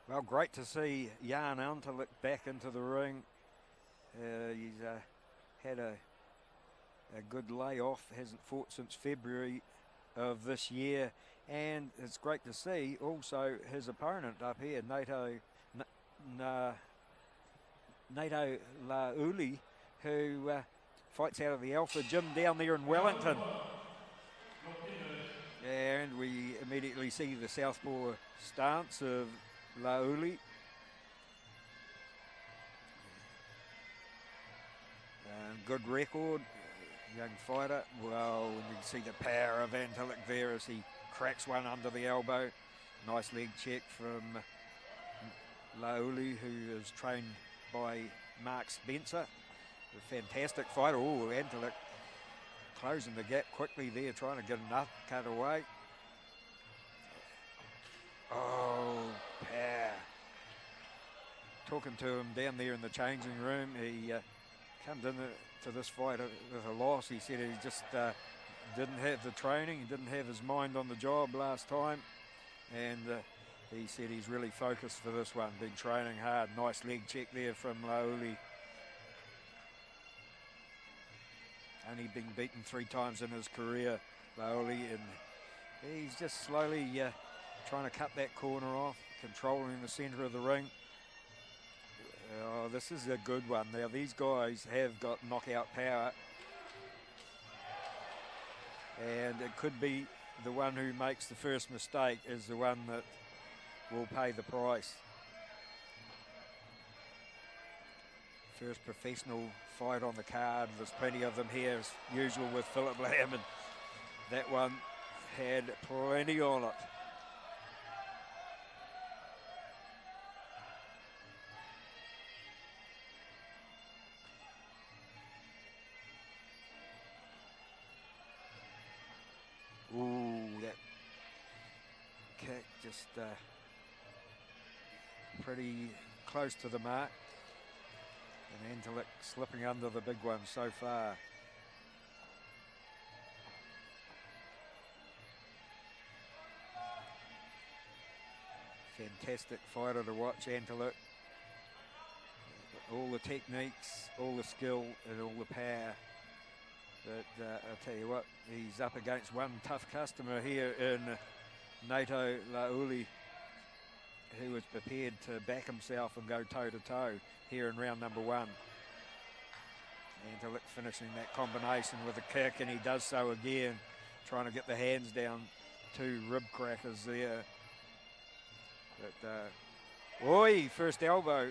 Well, great to see Jan Antolik back into the ring. He's had a good layoff, hasn't fought since February of this year, and it's great to see also his opponent up here, Nato Laauli, who fights out of the Alpha Gym down there in Wellington. And we immediately see the southpaw stance of Laauli. Good record, young fighter. Well, you can see the power of Antolik there as he cracks one under the elbow. Nice leg check from Laauli, who is trained by Mark Spencer. A fantastic fighter. Oh, Antolik closing the gap quickly there, trying to get enough cut away. Oh, power. Talking to him down there in the changing room, he comes into this fight with a loss. He said he just didn't have the training, he didn't have his mind on the job last time, and he said he's really focused for this one, been training hard. Nice leg check there from Laauli. Only been beaten 3 times in his career, Laauli, and he's just slowly trying to cut that corner off, controlling the centre of the ring. Oh, this is a good one. Now, these guys have got knockout power, and it could be the one who makes the first mistake is the one that will pay the price. First professional fight on the card. There's plenty of them here, as usual with Phillip Lam, and that one had plenty on it. Ooh, that kick just pretty close to the mark. And Antolik slipping under the big one so far. Fantastic fighter to watch, Antolik. All the techniques, all the skill, and all the power. But I'll tell you what, he's up against one tough customer here in Nato Laauli, who was prepared to back himself and go toe-to-toe here in round number 1. Antolik finishing that combination with a kick, and he does so again, trying to get the hands down. 2 rib crackers there. But, oi, first elbow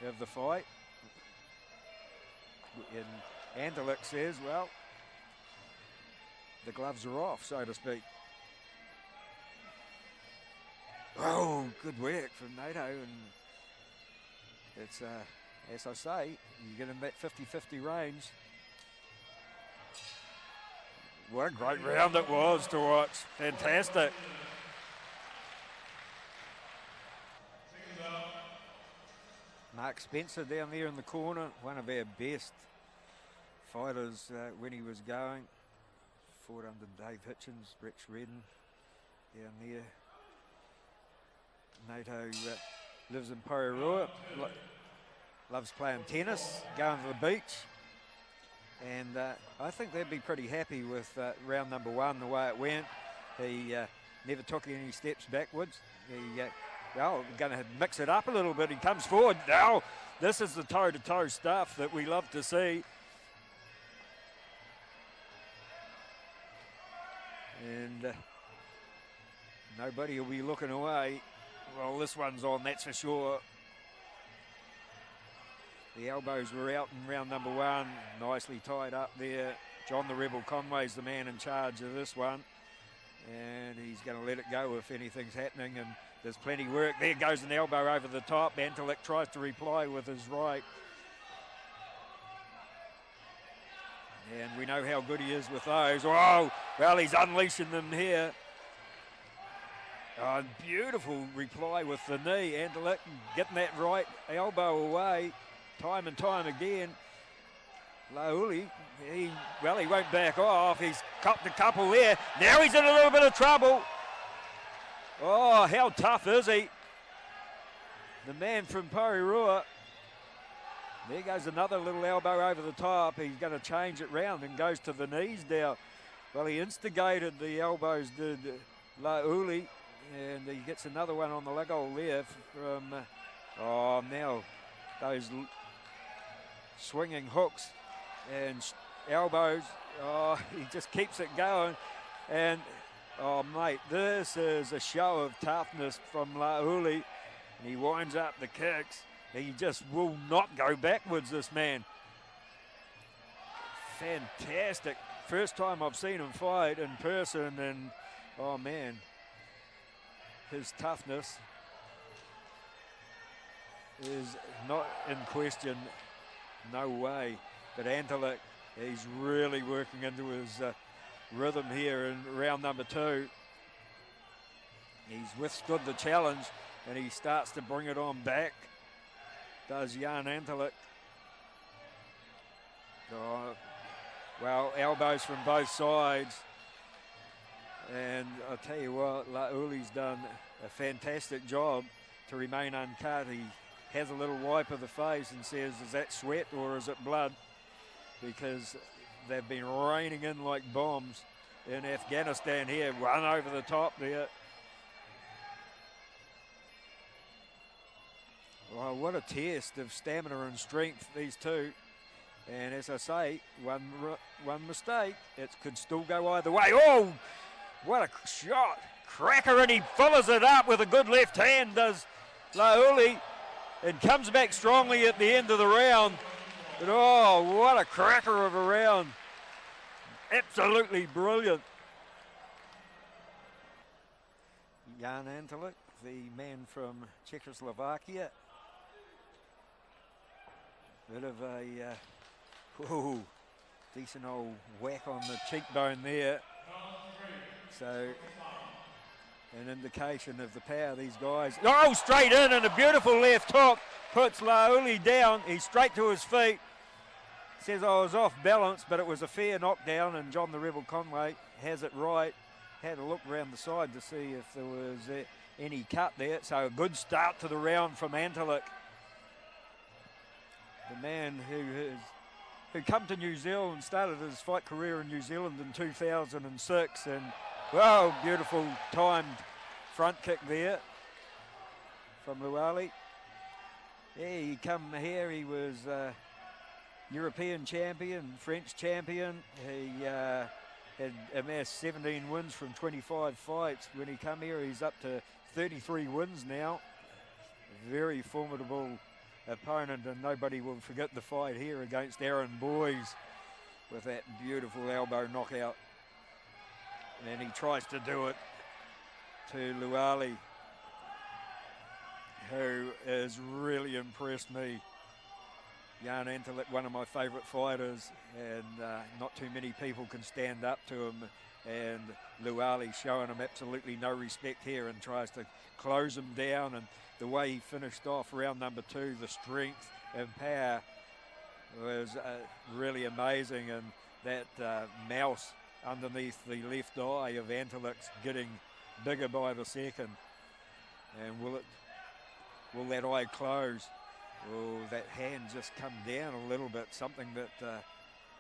of the fight. And Antolik says, well, the gloves are off, so to speak. Oh, good work from Nato, and it's, as I say, you get in that 50-50 range. What a great round it was to watch. Fantastic. Mark Spencer down there in the corner, one of our best fighters when he was going. Fought under Dave Hitchens, Rex Redden down there. Nato lives in Porirua, loves playing tennis, going to the beach, and I think they'd be pretty happy with round number 1, the way it went. He never took any steps backwards. He, well, going to mix it up a little bit. He comes forward. Now, this is the toe-to-toe stuff that we love to see. And nobody will be looking away. Well, this one's on, that's for sure. The elbows were out in round number 1. Nicely tied up there. John the Rebel Conway's the man in charge of this one. And he's going to let it go if anything's happening. And there's plenty of work. There goes an elbow over the top. Antolik tries to reply with his right. And we know how good he is with those. Oh, well, he's unleashing them here. Oh, beautiful reply with the knee. Antolik getting that right elbow away time and time again. Laauli, he won't back off. He's copped a couple there. Now he's in a little bit of trouble. Oh, how tough is he? the man from Porirua. There goes another little elbow over the top. He's going to change it round and goes to the knees now. Well, he instigated the elbows, did Laauli, and he gets another one on the leg hole there from, now those swinging hooks and elbows. Oh, he just keeps it going. And, oh, mate, this is a show of toughness from Laauli. And he winds up the kicks. He just will not go backwards, this man. Fantastic. First time I've seen him fight in person, and, oh, man, his toughness is not in question. No way. But Antolik, he's really working into his rhythm here in round number 2. He's withstood the challenge, and he starts to bring it on back. Does Jan Antolik. Oh, well, elbows from both sides. And I'll tell you what, Laauli's done a fantastic job to remain uncut. He has a little wipe of the face and says, is that sweat or is it blood? Because they've been raining in like bombs in Afghanistan here. One over the top there. Well, what a test of stamina and strength, these two. And as I say, one mistake, it could still go either way. Oh, what a shot. Cracker, and he follows it up with a good left hand, does Laauli, and comes back strongly at the end of the round. But oh, what a cracker of a round. Absolutely brilliant. Jan Antolik, the man from Czechoslovakia. Bit of a decent old whack on the cheekbone there. So an indication of the power of these guys. Oh, straight in, and a beautiful left hook puts Laauli down. He's straight to his feet. Says I was off balance, but it was a fair knockdown, and John the Rebel Conway has it right. Had a look around the side to see if there was any cut there. So a good start to the round from Antolik. The man who come to New Zealand, started his fight career in New Zealand in 2006, and wow, beautiful timed front kick there from Laauli. Yeah, he come here, he was European champion, French champion. He had amassed 17 wins from 25 fights. When he come here, he's up to 33 wins now. Very formidable opponent, and nobody will forget the fight here against Aaron Boys with that beautiful elbow knockout. And he tries to do it to Laauli, who has really impressed me. Jan Antolik, one of my favourite fighters, and not too many people can stand up to him. And Laauli showing him absolutely no respect here and tries to close him down. And the way he finished off round number 2, the strength and power was really amazing. And that mouse underneath the left eye of Antolik's getting bigger by the second. And will that eye close? Will that hand just come down a little bit? Something that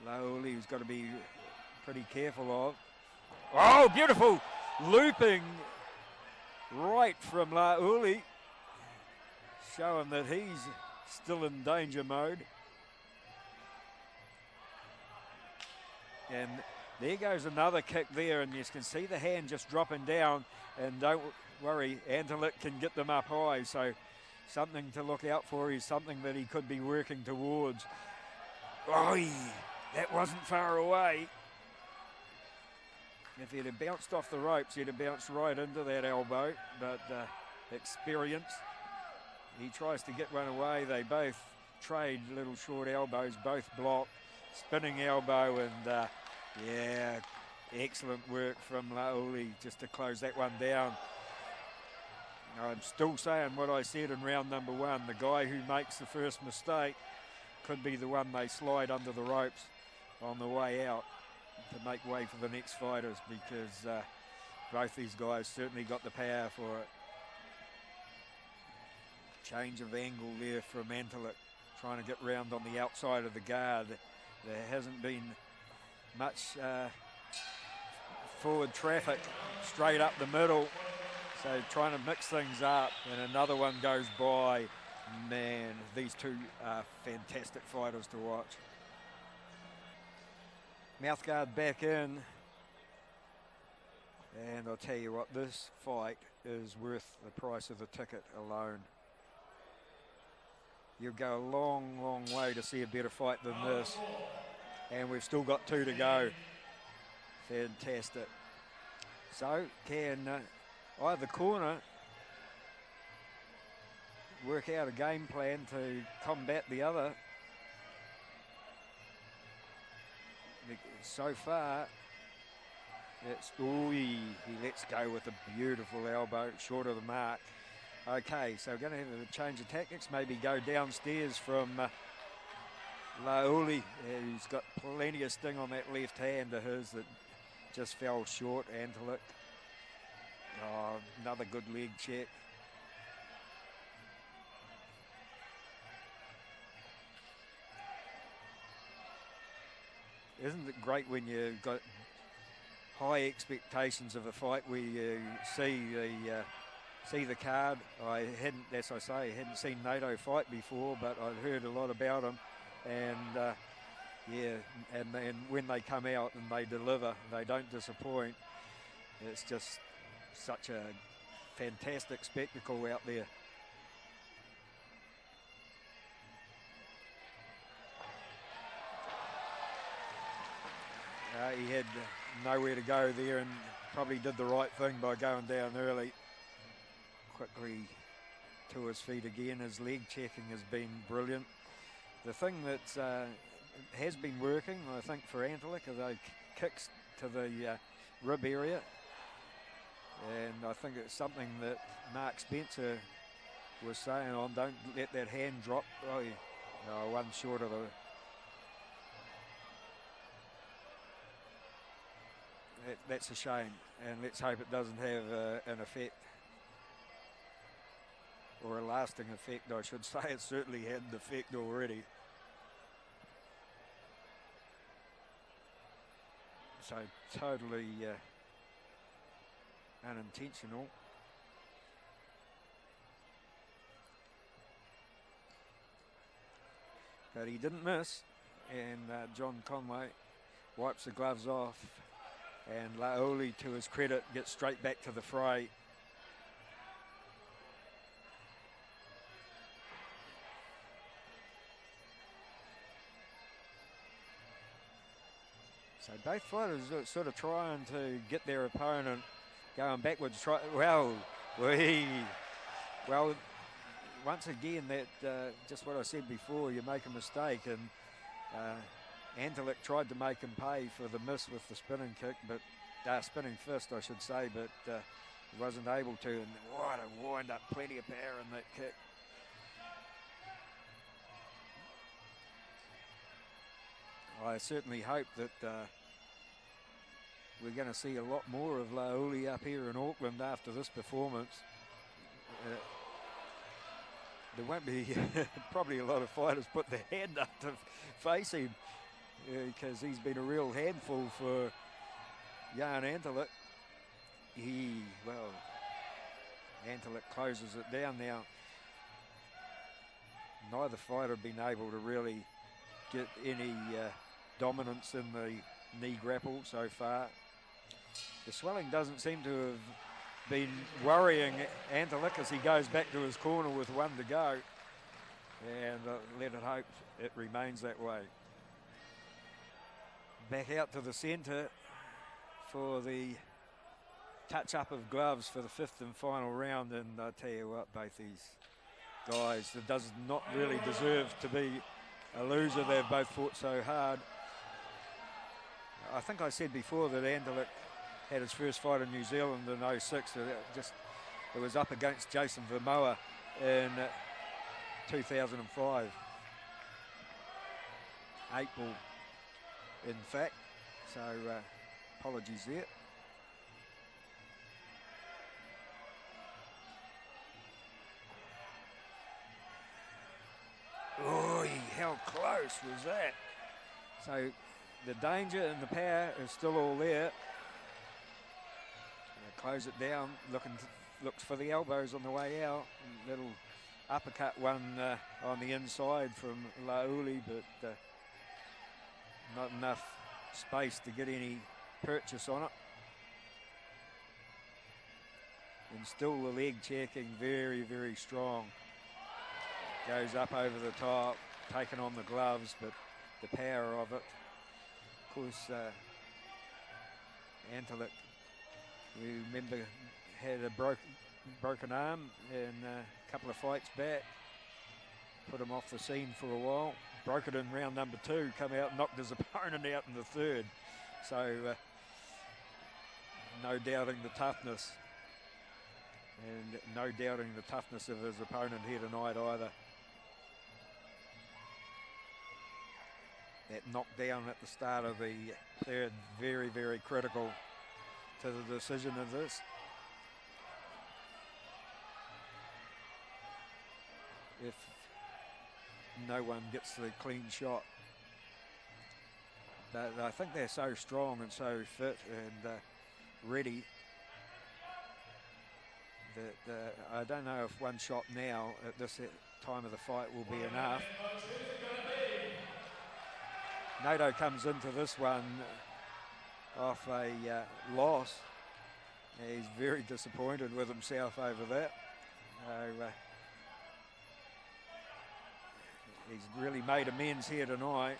Laauli's got to be pretty careful of. Oh, beautiful looping right from Laauli, showing that he's still in danger mode. And there goes another kick there, and you can see the hand just dropping down. And don't worry, Antolik can get them up high, so something to look out for is something that he could be working towards. Oh, that wasn't far away. If he'd have bounced off the ropes, he'd have bounced right into that elbow, but experience. He tries to get one away. They both trade little short elbows, both blocked. Spinning elbow, and yeah, excellent work from Laauli just to close that one down. I'm still saying what I said in round number 1. The guy who makes the first mistake could be the one they slide under the ropes on the way out to make way for the next fighters, because both these guys certainly got the power for it. Change of angle there from Antolik, trying to get round on the outside of the guard. There hasn't been much forward traffic straight up the middle, so trying to mix things up, and another one goes by. Man, these two are fantastic fighters to watch. Mouthguard back in, and I'll tell you what, this fight is worth the price of the ticket alone. You'll go a long, long way to see a better fight than this, and we've still got 2 to go. Fantastic. So can either corner work out a game plan to combat the other? So far, it's, ooh, he lets go with a beautiful elbow, short of the mark. Okay, so we're going to have a change of tactics, maybe go downstairs from Laauli. He's got plenty of sting on that left hand of his that just fell short. Antolik. Oh, another good leg check. Isn't it great when you've got high expectations of a fight where you see the card? I hadn't, as I say, hadn't seen Nato fight before, but I'd heard a lot about him, and yeah, and when they come out and they deliver, they don't disappoint. It's just such a fantastic spectacle out there. He had nowhere to go there and probably did the right thing by going down early. Quickly to his feet again. His leg checking has been brilliant. The thing that has been working, I think, for Antolik are those kicks to the rib area. And I think it's something that Mark Spencer was saying on, don't let that hand drop. Oh, yeah. One short of the... That's a shame, and let's hope it doesn't have an effect, or a lasting effect, I should say. It certainly had an effect already. So totally unintentional. But he didn't miss, and John Conway wipes the gloves off. And Laauli, to his credit, gets straight back to the fray. So both fighters are sort of trying to get their opponent going backwards. Well, once again, that just what I said before, you make a mistake, and Antolik tried to make him pay for the miss with the spinning kick, but spinning fist, I should say, but he wasn't able to. And what a wind up, plenty of power in that kick. I certainly hope that we're going to see a lot more of Laauli up here in Auckland after this performance. There won't be probably a lot of fighters put their hand up to face him, because he's been a real handful for Jan Antolik. Antolik closes it down now. Neither fighter have been able to really get any dominance in the knee grapple so far. The swelling doesn't seem to have been worrying Antolik as he goes back to his corner with 1 to go. And let it hope it remains that way. Back out to the centre for the touch-up of gloves for the 5th and final round. And I tell you what, both these guys, that does not really deserve to be a loser. They've both fought so hard. I think I said before that Antolik had his first fight in New Zealand in 06. It was up against Jason Vermoa in 2005. April, in fact. So apologies there. close was that? So the danger and the power is still all there. Close it down, looked for the elbows on the way out. Little uppercut one on the inside from Laauli, but not enough space to get any purchase on it. And still the leg checking very, very strong. Goes up over the top, taking on the gloves, but the power of it. Of course, Antolik, we remember, had a broken arm in a couple of fights back. Put him off the scene for a while. Broke it in round number 2, come out and knocked his opponent out in the 3rd. So no doubting the toughness. And no doubting the toughness of his opponent here tonight either. That knockdown at the start of the 3rd, very, very critical to the decision of this. If no one gets the clean shot. But I think they're so strong and so fit and ready that I don't know if one shot now at this time of the fight will be enough. Nato comes into this one off a loss. He's very disappointed with himself over that. He's really made amends here tonight.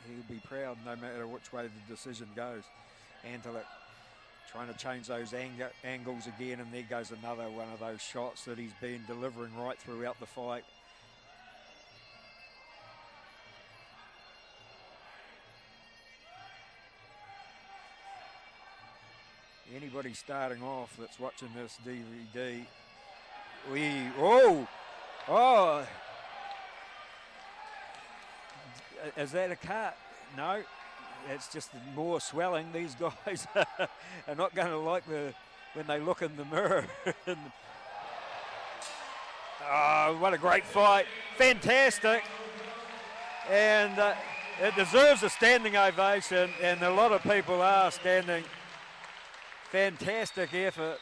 He'll be proud no matter which way the decision goes. Antolik trying to change those angles again, and there goes another one of those shots that he's been delivering right throughout the fight. Anybody starting off that's watching this DVD, is that a cut? No, it's just more swelling. These guys are not going to like when they look in the mirror. Oh, what a great fight. Fantastic. And it deserves a standing ovation, and a lot of people are standing. Fantastic effort.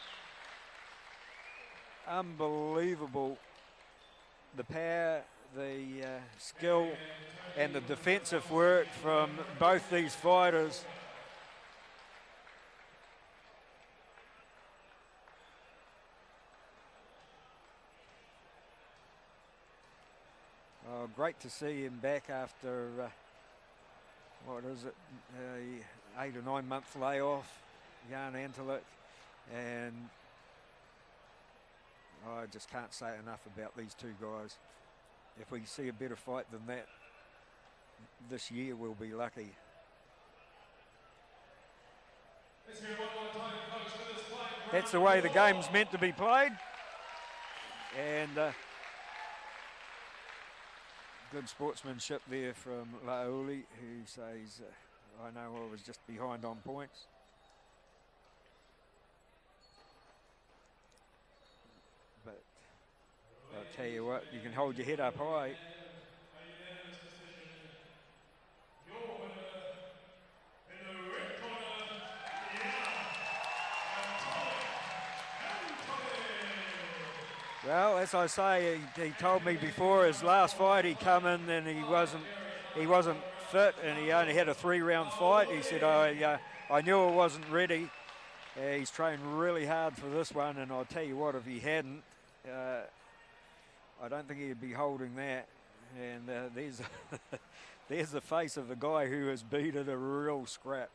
Unbelievable. The power, the skill, and the defensive work from both these fighters. Oh, great to see him back after, what is it, 8 or 9 month layoff. Jan Antolik, and I just can't say enough about these two guys. If we see a better fight than that this year, we'll be lucky. That's the way the game's meant to be played, and good sportsmanship there from Laauli, who says, I know I was just behind on points. But I'll tell you what, you can hold your head up high. Well, as I say, he told me before his last fight he come in and he wasn't fit, and he only had a 3-round fight. He said, I knew I wasn't ready. He's trained really hard for this one, and I'll tell you what, if he hadn't, I don't think he'd be holding that. And there's there's the face of the guy who has beat it a real scrap.